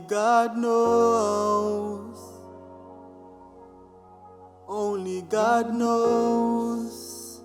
God knows. Only God knows.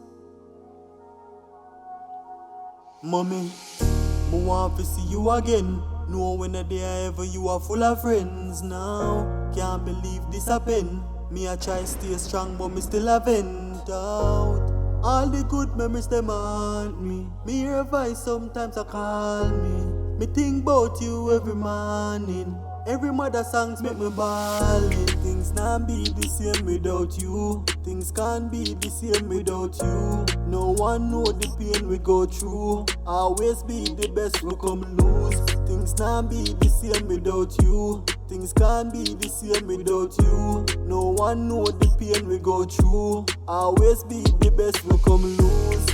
Mommy, I want to see you again. Know when a day ever you are full of friends now. Can't believe this happened. Me I try stay strong but me still a vent out. All the good memories them haunt me. Me hear a voice sometimes I call me. Me think about you every morning. Every mother songs make me ballin'. Things can't be the same without you. Things can't be the same without you. No one know the pain we go through. Always be the best we come lose. Things can't be the same without you. Things can't be the same without you. No one know the pain we go through. Always be the best we come lose.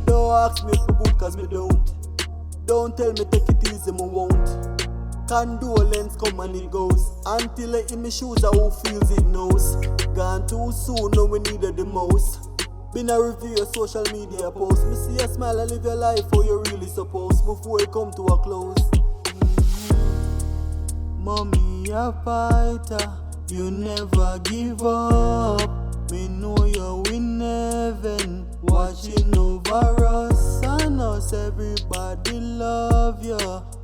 Don't ask me for good cause me don't. Don't tell me take it easy, me won't. Condolence come and it goes. Until I in my shoes, I who feels it knows. Gone too soon, now we needed the most. Been a review your social media post. Me see a smile and live your life how you really supposed. Before it come to a close. Mommy, a fighter. You never give up. Me know you're in heaven, watching over us and us. Everybody love you.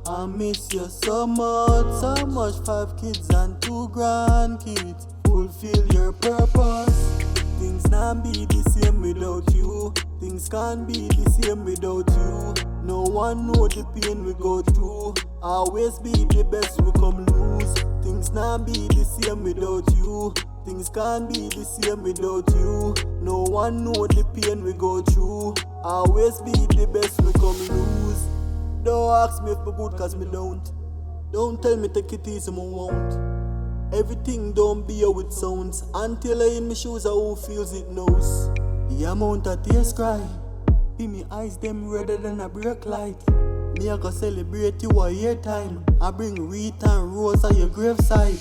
I miss you so much, so much. 5 kids and 2 grandkids. Fulfill your purpose. Things can't be the same without you. Things can't be the same without you. No one know the pain we go through. Always be the best we come lose. Things can't be the same without you. Things can't be the same without you. No one know the pain we go through. Always be the best we come lose. Don't ask me if me good cause me don't. Don't tell me take it easy, me won't. Everything don't be how it sounds. Until I in my shoes, I who feels it knows. The amount of tears cry. Be me eyes them redder than a brake light. Me I go celebrate you a year time. I bring wreath and rose at your gravesite.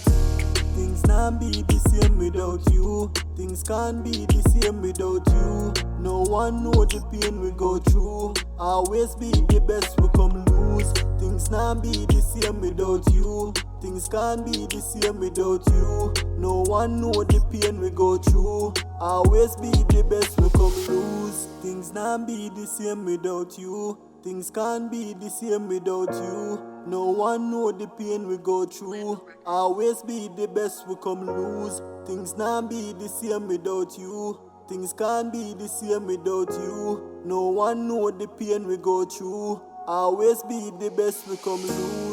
Things can't be the same without you. Things can't be the same without you. No one know the pain we go through. Always be the best we come lose. Things can't be the same without you. Things can't be the same without you. No one know the pain we go through. Always be the best we come lose. Things can't be the same without you. Things can't be the same without you. No one know the pain we go through. Always be the best we come lose. Things can't be the same without you. Things can't be the same without you. No one know the pain we go through. Always be the best we come lose.